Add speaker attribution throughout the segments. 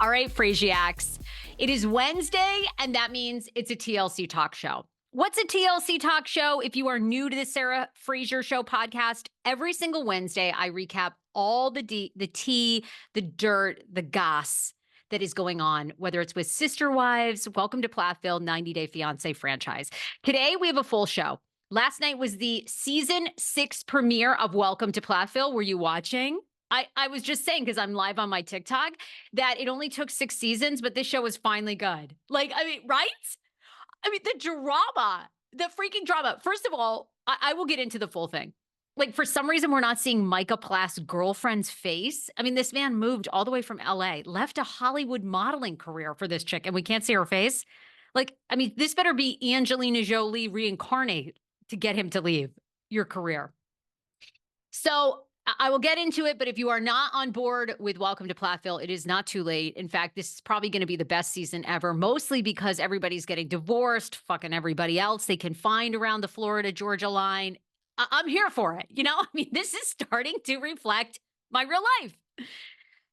Speaker 1: All right, Frasiacs. It is Wednesday, and that means it's a TLC talk show. What's a TLC talk show? If you are new to the Sarah Fraser Show podcast, every single Wednesday, I recap all the tea, the dirt, the goss that is going on, whether it's with Sister Wives, Welcome to Plathville, 90 Day Fiancé franchise. Today, we have a full show. Last night was the season 6 premiere of Welcome to Plathville. Were you watching? I was just saying, because I'm live on my TikTok, that it only took 6 seasons, but this show was finally good. Like, I mean, right? I mean, the drama, the freaking drama. First of all, I will get into the full thing. Like, for some reason, we're not seeing Micah Plath's girlfriend's face. I mean, this man moved all the way from LA, left a Hollywood modeling career for this chick, and we can't see her face. Like, I mean, this better be Angelina Jolie reincarnate to get him to leave your career. So I will get into it, but if you are not on board with Welcome to Plathville, it is not too late. In fact, this is probably going to be the best season ever, mostly because everybody's getting divorced, fucking everybody else they can find around the Florida-Georgia line. I'm here for it. You know, I mean, this is starting to reflect my real life.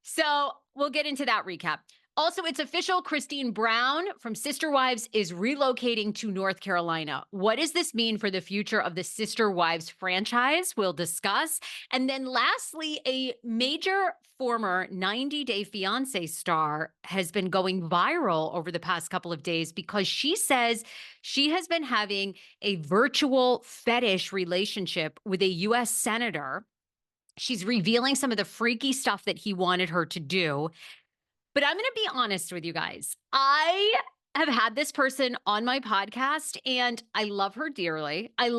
Speaker 1: So we'll get into that recap. Also, it's official. Christine Brown from Sister Wives is relocating to North Carolina. What does this mean for the future of the Sister Wives franchise? We'll discuss. And then lastly, a major former 90 Day Fiancé star has been going viral over the past couple of days because she says she has been having a virtual fetish relationship with a U.S. senator. She's revealing some of the freaky stuff that he wanted her to do. But I'm going to be honest with you guys. I have had this person on my podcast, and I love her dearly. I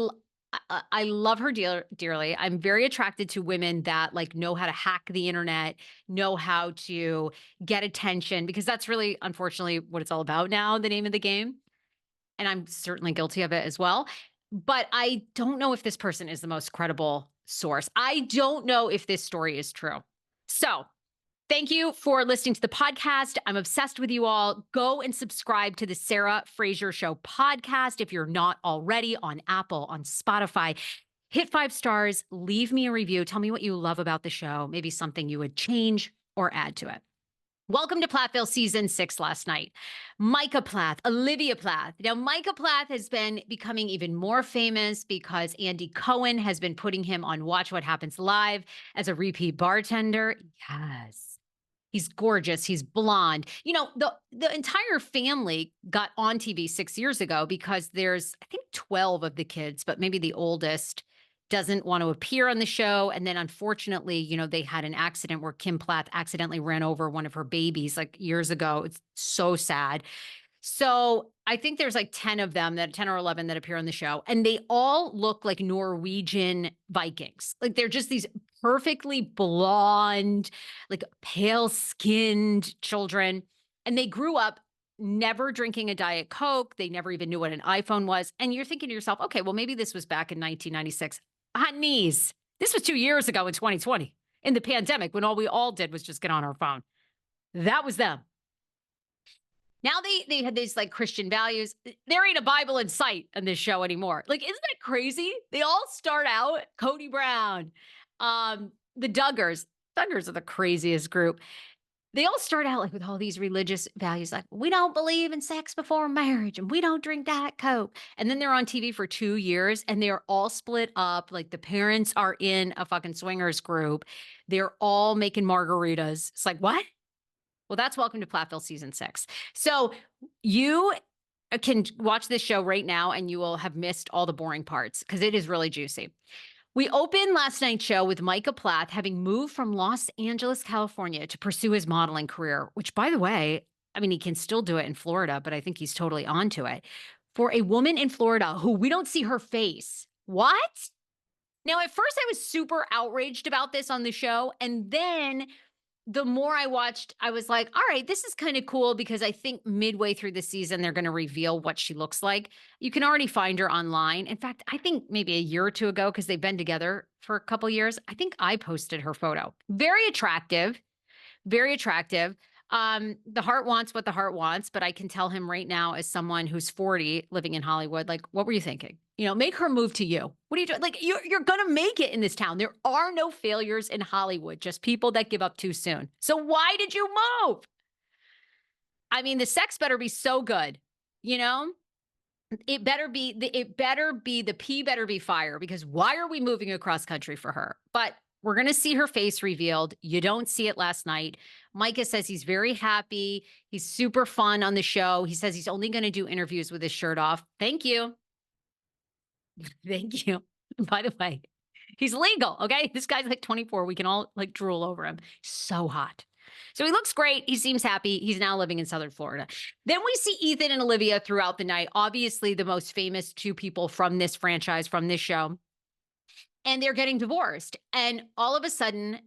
Speaker 1: love her dearly. I'm very attracted to women that like know how to hack the internet, know how to get attention, because that's really, unfortunately, what it's all about now, the name of the game. And I'm certainly guilty of it as well. But I don't know if this person is the most credible source. I don't know if this story is true. So thank you for listening to the podcast. I'm obsessed with you all. Go and subscribe to the Sarah Fraser Show podcast if you're not already, on Apple, on Spotify. Hit 5 stars, leave me a review. Tell me what you love about the show, maybe something you would change or add to it. Welcome to Plathville season 6 last night. Micah Plath, Olivia Plath. Now, Micah Plath has been becoming even more famous because Andy Cohen has been putting him on Watch What Happens Live as a repeat bartender. Yes. He's gorgeous. He's blonde. You know, the entire family got on TV 6 years ago because there's, I think, 12 of the kids, but maybe the oldest doesn't want to appear on the show. And then unfortunately, you know, they had an accident where Kim Plath accidentally ran over one of her babies like years ago. It's so sad. So I think there's like 10 of them, that 10 or 11 that appear on the show, and they all look like Norwegian Vikings. Like they're just these perfectly blonde, like pale skinned children. And they grew up never drinking a Diet Coke. They never even knew what an iPhone was. And you're thinking to yourself, okay, well, maybe this was back in 1996. Hot knees. This was 2 years ago in 2020 in the pandemic when all we all did was just get on our phone. That was them. Now they had these like Christian values. There ain't a Bible in sight on this show anymore. Like, isn't that crazy? They all start out, Cody Brown, the Duggars. Duggars are the craziest group. They all start out like with all these religious values, like we don't believe in sex before marriage and we don't drink Diet Coke. And then they're on TV for 2 years and they're all split up. Like the parents are in a fucking swingers group. They're all making margaritas. It's like, what? Well, that's Welcome to Plathville season 6. So you can watch this show right now and you will have missed all the boring parts because it is really juicy. We opened last night's show with Micah Plath having moved from Los Angeles, California to pursue his modeling career, which, by the way, I mean, he can still do it in Florida, but I think he's totally onto it. For a woman in Florida who we don't see her face. What? Now, at first I was super outraged about this on the show, and then the more I watched, I was like, all right, this is kind of cool because I think midway through the season, they're going to reveal what she looks like. You can already find her online. In fact, I think maybe a year or two ago, because they've been together for a couple years, I think I posted her photo. Very attractive, very attractive. The heart wants what the heart wants, but I can tell him right now, as someone who's 40 living in Hollywood, like, what were you thinking? You know, make her move to you. What are you doing? Like, you're going to make it in this town. There are no failures in Hollywood, just people that give up too soon. So why did you move? I mean, the sex better be so good, you know? The pee better be fire because why are we moving across country for her? But we're going to see her face revealed. You don't see it last night. Micah says he's very happy. He's super fun on the show. He says he's only going to do interviews with his shirt off. Thank you. Thank you. By the way, he's legal. Okay. This guy's like 24. We can all like drool over him. So hot. So he looks great. He seems happy. He's now living in Southern Florida. Then we see Ethan and Olivia throughout the night. Obviously, the most famous two people from this franchise, from this show. And they're getting divorced. And all of a sudden,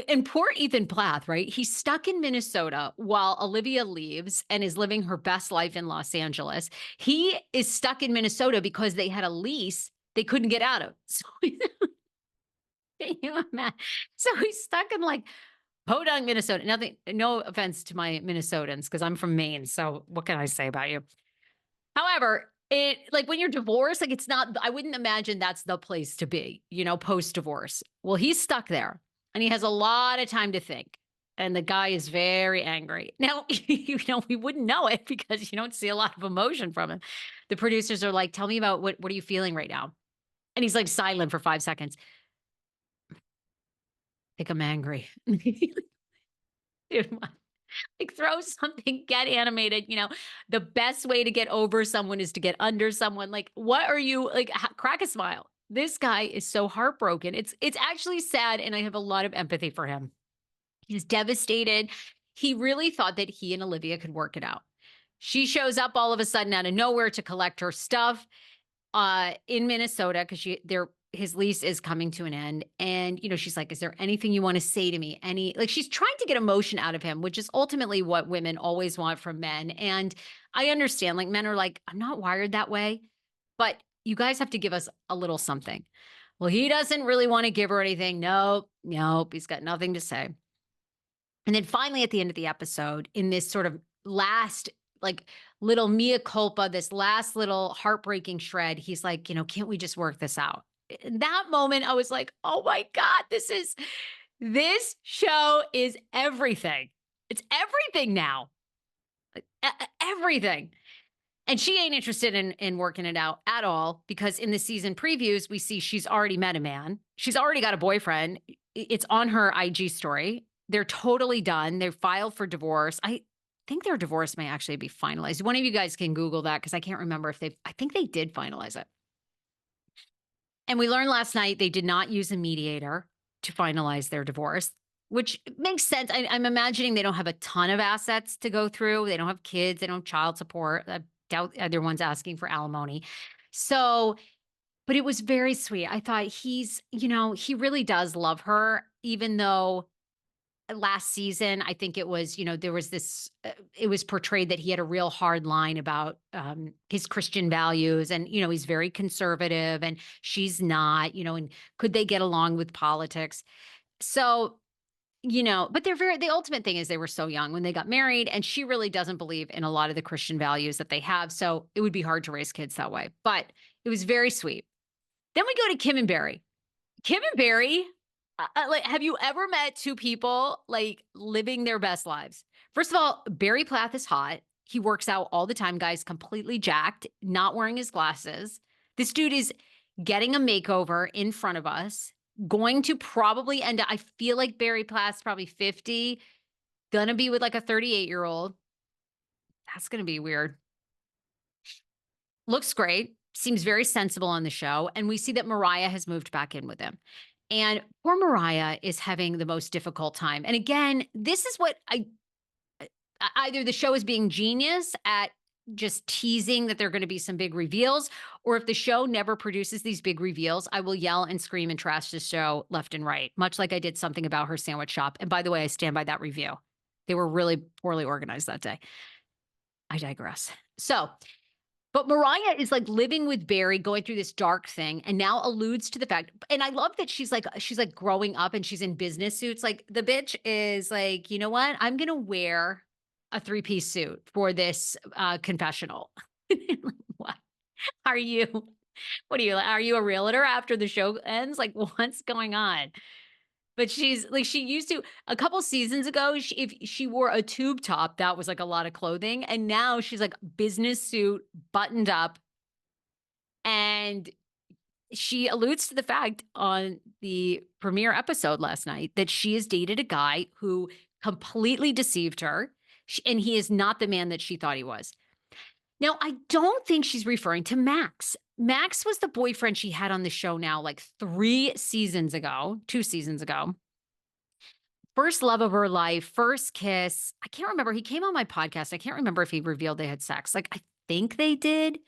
Speaker 1: and poor Ethan Plath, right? He's stuck in Minnesota while Olivia leaves and is living her best life in Los Angeles. He is stuck in Minnesota because they had a lease they couldn't get out of. So, can you imagine? So he's stuck in like Podunk, Minnesota. Nothing, no offense to my Minnesotans, because I'm from Maine. So what can I say about you? However, it like when you're divorced, like it's not, I wouldn't imagine that's the place to be, post-divorce. Well, he's stuck there and he has a lot of time to think. And the guy is very angry. Now, we wouldn't know it because you don't see a lot of emotion from him. The producers are like, tell me about what are you feeling right now? And he's like silent for 5 seconds. I think I'm angry. Dude, like throw something, get animated. The best way to get over someone is to get under someone. Like, what are you like? Crack a smile. This guy is so heartbroken. It's actually sad, and I have a lot of empathy for him. He's devastated. He really thought that he and Olivia could work it out. She shows up all of a sudden out of nowhere to collect her stuff in Minnesota because his lease is coming to an end. And, she's like, is there anything you want to say to me? She's trying to get emotion out of him, which is ultimately what women always want from men. And I understand, like, men are like, I'm not wired that way, but you guys have to give us a little something. Well, he doesn't really want to give her anything. Nope. He's got nothing to say. And then finally at the end of the episode, in this sort of last, like, little mea culpa, this last little heartbreaking shred, he's like, can't we just work this out? In that moment, I was like, oh my God, this show is everything. It's everything now. Everything. And she ain't interested in working it out at all because in the season previews, we see she's already met a man. She's already got a boyfriend. It's on her IG story. They're totally done. They've filed for divorce. I think their divorce may actually be finalized. One of you guys can Google that because I can't remember I think they did finalize it. And we learned last night they did not use a mediator to finalize their divorce, which makes sense. I'm imagining they don't have a ton of assets to go through. They don't have kids. They don't have child support. I doubt either one's asking for alimony. So, but it was very sweet. I thought he really does love her, even though last season, I think it was, there was this, it was portrayed that he had a real hard line about his Christian values and, he's very conservative and she's not, and could they get along with politics? So, but the ultimate thing is they were so young when they got married and she really doesn't believe in a lot of the Christian values that they have. So it would be hard to raise kids that way, but it was very sweet. Then we go to Kim and Barry. Kim and Barry, have you ever met two people like living their best lives? First of all, Barry Plath is hot. He works out all the time, guys, completely jacked, not wearing his glasses. This dude is getting a makeover in front of us, going to probably end up, I feel like Barry Plath's probably 50, gonna be with like a 38-year-old. That's gonna be weird. Looks great. Seems very sensible on the show. And we see that Mariah has moved back in with him. And poor Mariah is having the most difficult time. And again, this is what either the show is being genius at just teasing that there are going to be some big reveals, or if the show never produces these big reveals, I will yell and scream and trash the show left and right, much like I did something about her sandwich shop. And by the way, I stand by that review. They were really poorly organized that day. I digress. But Mariah is like living with Barry, going through this dark thing, and now alludes to the fact, and I love that she's like growing up and she's in business suits. Like the bitch is like, you know what? I'm going to wear a 3-piece suit for this confessional. What are you? Are you a realtor after the show ends? Like what's going on? But she's like, she used to a couple seasons ago, if she wore a tube top, that was like a lot of clothing. And now she's like business suit, buttoned up. And she alludes to the fact on the premiere episode last night that she has dated a guy who completely deceived her. And he is not the man that she thought he was. Now, I don't think she's referring to Max. Max was the boyfriend she had on the show now, like 2 seasons ago. First love of her life, first kiss. I can't remember. He came on my podcast. I can't remember if he revealed they had sex. Like, I think they did.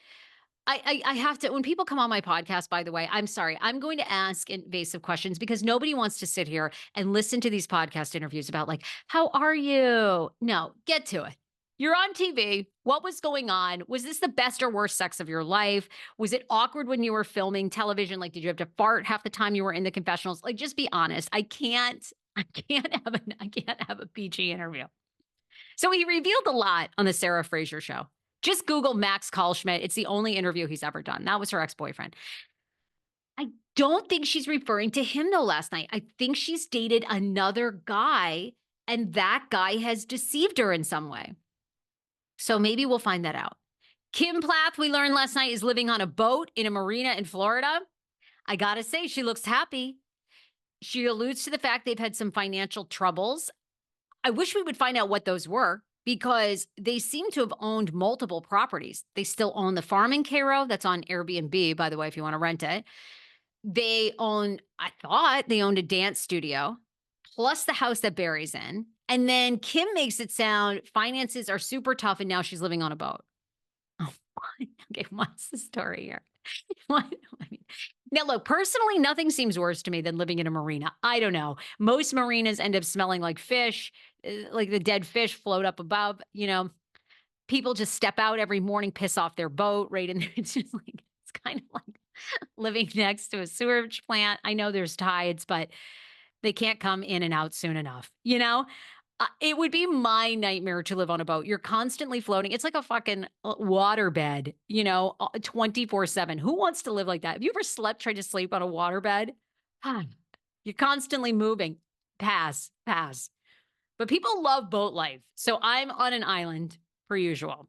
Speaker 1: I have to, when people come on my podcast, by the way, I'm sorry, I'm going to ask invasive questions because nobody wants to sit here and listen to these podcast interviews about like, how are you? No, get to it. You're on TV. What was going on? Was this the best or worst sex of your life? Was it awkward when you were filming television? Like, did you have to fart half the time you were in the confessionals? Like, just be honest. I can't have a PG interview. So he revealed a lot on the Sarah Fraser Show. Just Google Max Kalschmidt. It's the only interview he's ever done. That was her ex-boyfriend. I don't think she's referring to him though last night. I think she's dated another guy and that guy has deceived her in some way. So maybe we'll find that out. Kim Plath, we learned last night, is living on a boat in a marina in Florida. I got to say, she looks happy. She alludes to the fact they've had some financial troubles. I wish we would find out what those were, because they seem to have owned multiple properties. They still own the farm in Cairo. That's on Airbnb, by the way, if you want to rent it. They own, I thought they owned a dance studio, plus the house that Barry's in. And then Kim makes it sound finances are super tough and now she's living on a boat. Oh, okay, what's the story here? What? I mean, now, look, personally, nothing seems worse to me than living in a marina. I don't know. Most marinas end up smelling like fish, like the dead fish float up above. You know, people just step out every morning, piss off their boat right in there. It's just like, it's kind of like living next to a sewage plant. I know there's tides, but they can't come in and out soon enough, you know? It would be my nightmare to live on a boat. You're constantly floating. It's like a fucking waterbed, you know, 24/7. Who wants to live like that? Have you ever tried to sleep on a waterbed? You're constantly moving. Pass. But people love boat life. So I'm on an island per usual.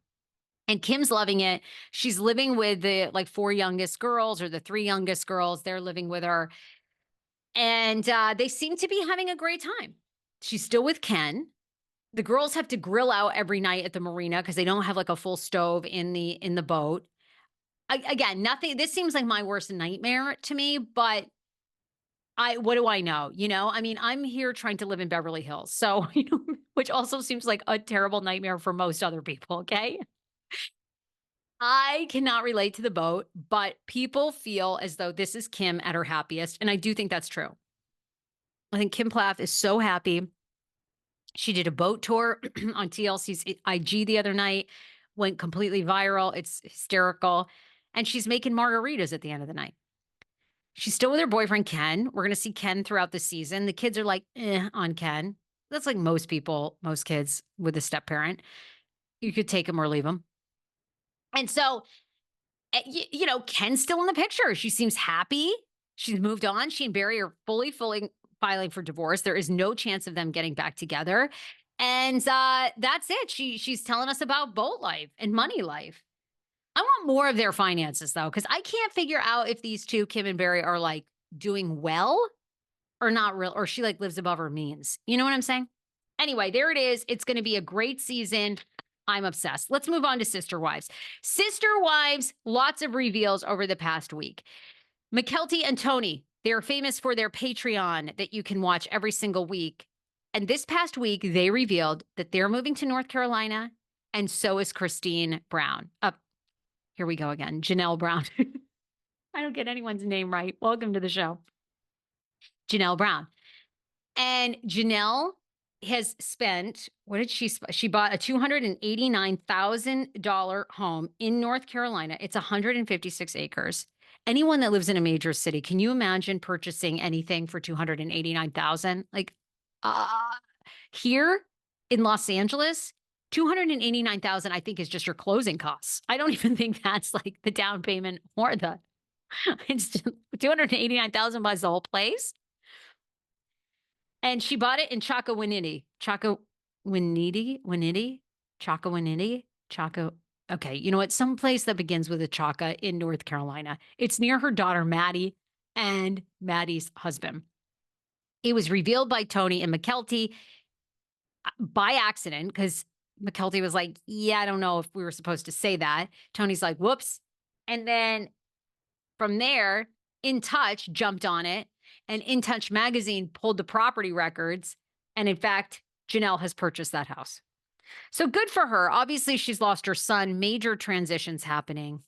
Speaker 1: And Kim's loving it. She's living with the like 4 youngest girls or the 3 youngest girls. They're living with her. And they seem to be having a great time. She's still with Ken. The girls have to grill out every night at the marina because they don't have like a full stove in the boat. Again, nothing. This seems like my worst nightmare to me, but what do I know? You know, I mean, I'm here trying to live in Beverly Hills. So, you know, which also seems like a terrible nightmare for most other people. Okay. I cannot relate to the boat, but people feel as though this is Kim at her happiest. And I do think that's true. I think Kim Plath is so happy. She did a boat tour on TLC's IG the other night, went completely viral. It's hysterical. And she's making margaritas at the end of the night. She's still with her boyfriend, Ken. We're going to see Ken throughout the season. The kids are like, on Ken. That's like most people, most kids with a step parent. You could take him or leave him. And so, you know, Ken's still in the picture. She seems happy. She's moved on. She and Barry are fully filing for divorce. There is no chance of them getting back together. And that's it. She's telling us about boat life and money life. I want more of their finances, though, because I can't figure out if these two, Kim and Barry, are like doing well or not real, or she like lives above her means. You know what I'm saying? Anyway, there it is. It's going to be a great season. I'm obsessed. Let's move on to Sister Wives. Sister Wives, lots of reveals over the past week. McKelty and Tony, they're famous for their Patreon that you can watch every single week. And this past week, they revealed that they're moving to North Carolina, and so is Christine Brown. Here we go again. Janelle Brown. I don't get anyone's name right. Welcome to the show. Janelle Brown. And Janelle has spent, what did she bought a $289,000 home in North Carolina. It's 156 acres. Anyone that lives in a major city, can you imagine purchasing anything for $289,000? Like here in Los Angeles, $289,000 I think is just your closing costs. I don't even think that's like the down payment or it's $289,000 buys the whole place. And she bought it in Chakawinity. Chakawinity? Okay, you know what? Some place that begins with a Chaka in North Carolina. It's near her daughter, Maddie, and Maddie's husband. It was revealed by Tony and McKelty by accident because McKelty was like, yeah, I don't know if we were supposed to say that. Tony's like, whoops. And then from there, In Touch jumped on it, and In Touch magazine pulled the property records. And in fact, Janelle has purchased that house. So good for her. Obviously, she's lost her son, major transitions happening.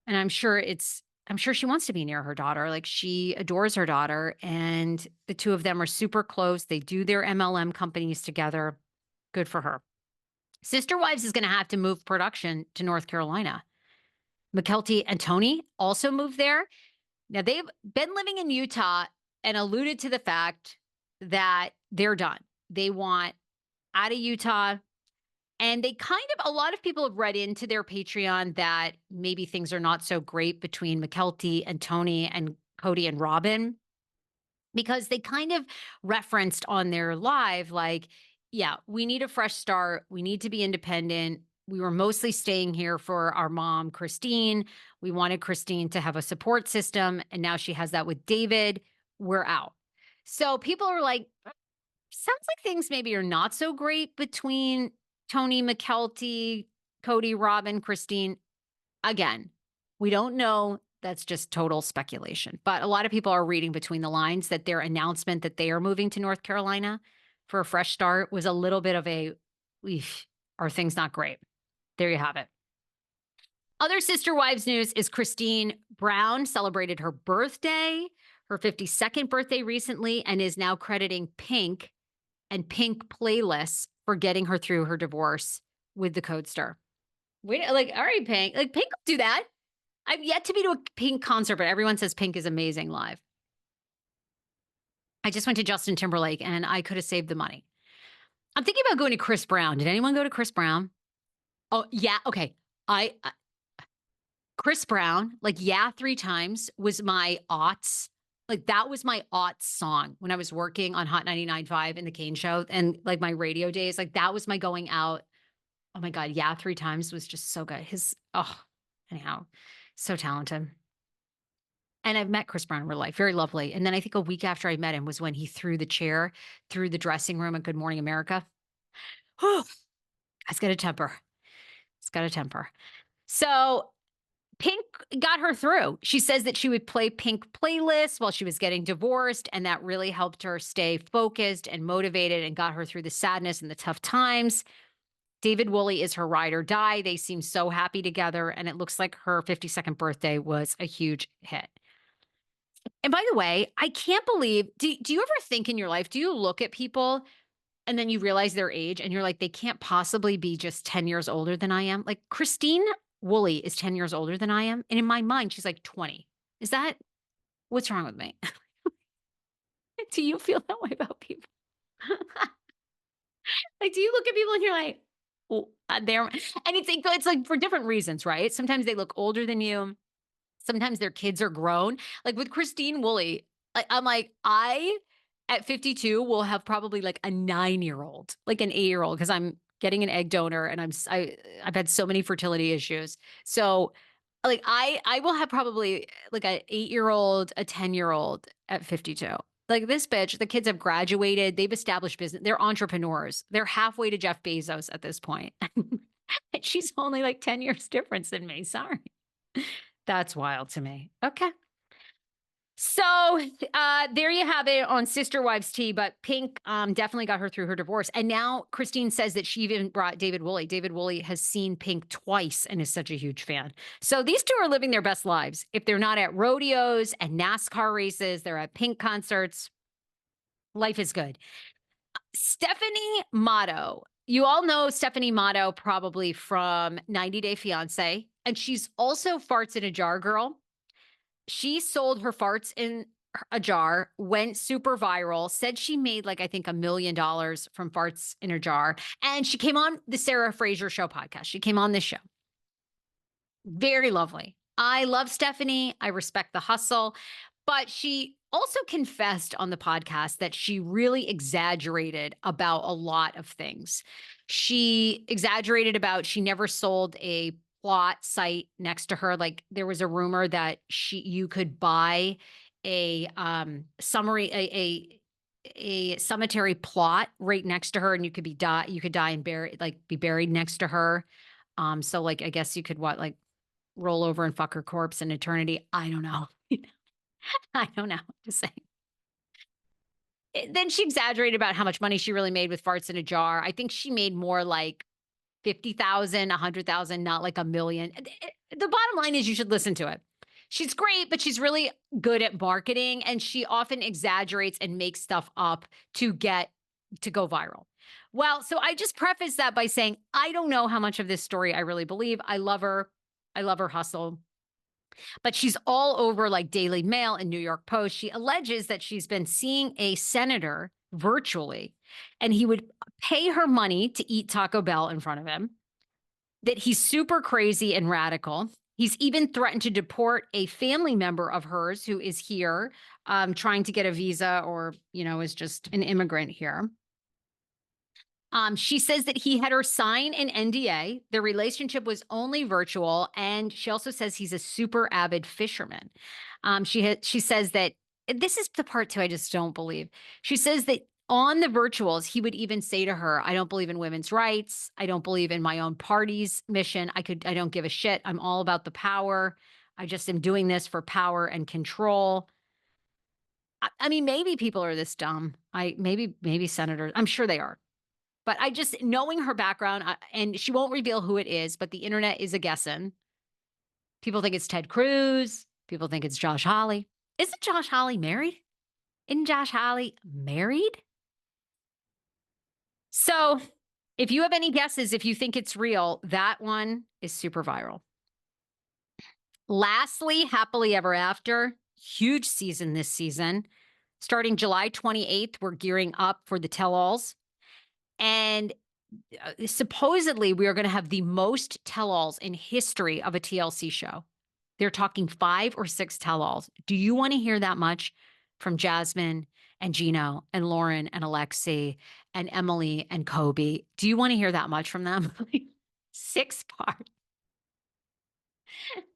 Speaker 1: And I'm sure she wants to be near her daughter. Like, she adores her daughter, and the two of them are super close. They do their MLM companies together. Good for her. Sister Wives is going to have to move production to North Carolina. McKelty and Tony also moved there. Now, they've been living in Utah and alluded to the fact that they're done. They want out of Utah. And they a lot of people have read into their Patreon that maybe things are not so great between McKelty and Tony and Cody and Robin, because they kind of referenced on their live, like, yeah, we need a fresh start. We need to be independent. We were mostly staying here for our mom, Christine. We wanted Christine to have a support system. And now she has that with David. We're out. So people are like, sounds like things maybe are not so great between Tony, McKelty, Cody, Robin, Christine. Again, we don't know. That's just total speculation. But a lot of people are reading between the lines that their announcement that they are moving to North Carolina for a fresh start was a little bit of a, are things not great? There you have it. Other Sister Wives news is Christine Brown celebrated her birthday, her 52nd birthday recently, and is now crediting Pink and Pink playlists for getting her through her divorce with the CodeStar. Wait, like, all right, Pink. Like, Pink will do that. I've yet to be to a Pink concert, but everyone says Pink is amazing live. I just went to Justin Timberlake, and I could have saved the money. I'm thinking about going to Chris Brown. Did anyone go to Chris Brown? Oh, yeah. Okay. Chris Brown, like, yeah, 3 times was my aughts. Like, that was my aughts song when I was working on Hot 99.5 in the Kane Show and like my radio days. Like, that was my going out. Oh my God. Yeah, 3 times was just so good. Anyhow, so talented. And I've met Chris Brown in real life. Very lovely. And then I think a week after I met him was when he threw the chair through the dressing room at Good Morning America. Whew. It's got a temper. It's got a temper. So Pink got her through. She says that she would play Pink playlists while she was getting divorced, and that really helped her stay focused and motivated and got her through the sadness and the tough times. David Woolley is her ride or die. They seem so happy together, and it looks like her 52nd birthday was a huge hit. And by the way, I can't believe, do you ever think in your life, do you look at people and then you realize their age and you're like, they can't possibly be just 10 years older than I am? Like, Christine Woolley is 10 years older than I am. And in my mind, she's like 20. What's wrong with me? Do you feel that way about people? Like, do you look at people and you're like, oh, and it's like for different reasons, right? Sometimes they look older than you. Sometimes their kids are grown. Like with Christine Woolley, I'm like, at 52 will have probably like a 9-year-old, like an 8-year-old, because I'm getting an egg donor and I've had so many fertility issues. So like I will have probably like an 8-year-old, a 10-year-old at 52. Like, this bitch, the kids have graduated. They've established business. They're entrepreneurs. They're halfway to Jeff Bezos at this point. And she's only like 10 years difference than me. Sorry. That's wild to me. Okay. So there you have it on Sister Wives Tea, but Pink definitely got her through her divorce. And now Christine says that she even brought David Woolley. David Woolley has seen Pink twice and is such a huge fan. So these two are living their best lives. If they're not at rodeos and NASCAR races, they're at Pink concerts. Life is good. Stephanie Motto. You all know Stephanie Motto probably from 90 Day Fiancé. And she's also Farts in a Jar girl. She sold her farts in a jar, went super viral, said she made like, I think $1 million from farts in a jar. And she came on the Sarah Fraser Show podcast. She came on this show. Very lovely. I love Stephanie. I respect the hustle. But she also confessed on the podcast that she really exaggerated about a lot of things. She exaggerated about she never sold a plot site next to her. Like there was a rumor that you could buy a summary a cemetery plot right next to her, and you could die and be buried next to her. So like I guess you could roll over and fuck her corpse in eternity. I don't know. I don't know. Just saying. Then she exaggerated about how much money she really made with farts in a jar. I think she made more like 50,000, 100,000, not like a million. The bottom line is you should listen to it. She's great, but she's really good at marketing, and she often exaggerates and makes stuff up to go viral. Well, so I just preface that by saying, I don't know how much of this story I really believe. I love her. I love her hustle. But she's all over like Daily Mail and New York Post. She alleges that she's been seeing a senator virtually, and he would pay her money to eat Taco Bell in front of him, that he's super crazy and radical. He's even threatened to deport a family member of hers who is here trying to get a visa or, is just an immigrant here. She says that he had her sign an NDA. Their relationship was only virtual. And she also says he's a super avid fisherman. She says that this is the part too I just don't believe. She says that on the virtuals, he would even say to her, I don't believe in women's rights. I don't believe in my own party's mission. I don't give a shit. I'm all about the power. I just am doing this for power and control. I mean, maybe people are this dumb. Maybe senators, I'm sure they are. But I just, knowing her background, and she won't reveal who it is, but the internet is a guessing. People think it's Ted Cruz. People think it's Josh Hawley. Isn't Josh Hawley married? Isn't Josh Hawley married? So if you have any guesses, if you think it's real, that one is super viral. Lastly, Happily Ever After, huge season this season. Starting July 28th, we're gearing up for the tell-alls. And supposedly we are going to have the most tell-alls in history of a TLC show. They're talking 5 or 6 tell-alls. Do you want to hear that much from Jasmine and Gino and Lauren and Alexi and Emily and Kobe? Do you want to hear that much from them? 6 parts.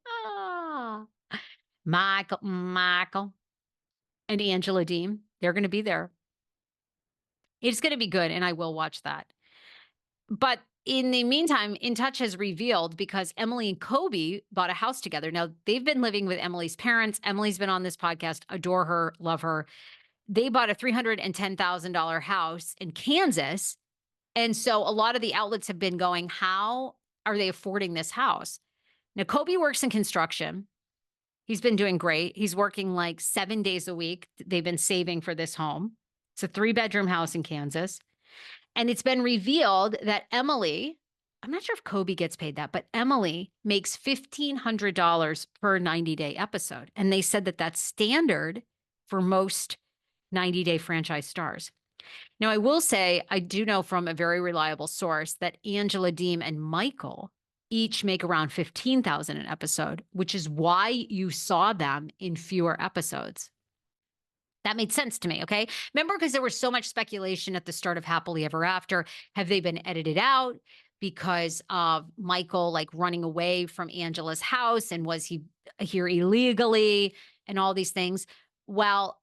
Speaker 1: Oh. Michael and Angela Deem, they're going to be there. It's going to be good, and I will watch that. But in the meantime, In Touch has revealed, because Emily and Kobe bought a house together. Now, they've been living with Emily's parents. Emily's been on this podcast, adore her, love her. They bought a $310,000 house in Kansas. And so a lot of the outlets have been going, how are they affording this house? Now, Kobe works in construction. He's been doing great. He's working like 7 days a week. They've been saving for this home. It's a 3-bedroom house in Kansas. And it's been revealed that Emily, I'm not sure if Kobe gets paid that, but Emily makes $1,500 per 90-day episode. And they said that that's standard for most 90-day franchise stars. Now, I will say, I do know from a very reliable source that Angela Deem and Michael each make around $15,000 an episode, which is why you saw them in fewer episodes. That made sense to me, okay? Remember, because there was so much speculation at the start of Happily Ever After. Have they been edited out because of Michael running away from Angela's house, and was he here illegally and all these things? Well,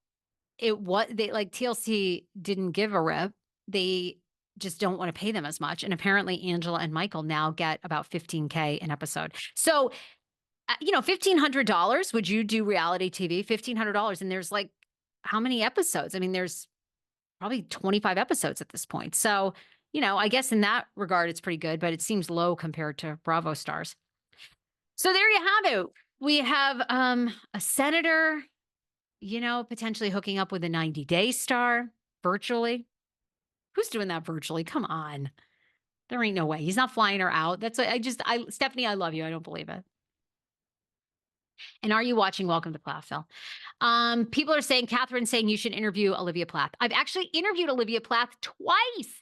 Speaker 1: TLC didn't give a rip. They just don't want to pay them as much. And apparently Angela and Michael now get about $15K an episode. So, $1,500, would you do reality TV? $1,500. And there's how many episodes? I mean, there's probably 25 episodes at this point. So, I guess in that regard, it's pretty good, but it seems low compared to Bravo stars. So there you have it. We have a senator, potentially hooking up with a 90-day star virtually. Who's doing that virtually? Come on. There ain't no way. He's not flying her out. That's what Stephanie, I love you. I don't believe it. And are you watching Welcome to Plathville? People are saying, Catherine's saying you should interview Olivia Plath. I've actually interviewed Olivia Plath twice.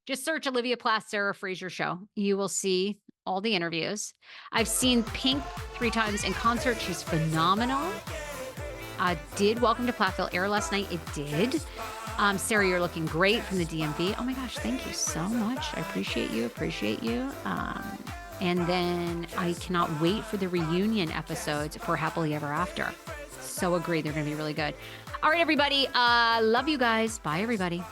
Speaker 1: Just search Olivia Plath, Sarah Fraser Show. You will see all the interviews. I've seen Pink 3 times in concert. She's phenomenal. Did Welcome to Plathville air last night? It did. Sarah, you're looking great from the DMV. Oh my gosh, thank you so much. I appreciate you. And then I cannot wait for the reunion episodes for Happily Ever After. So agree. They're going to be really good. All right, everybody. Love you guys. Bye, everybody.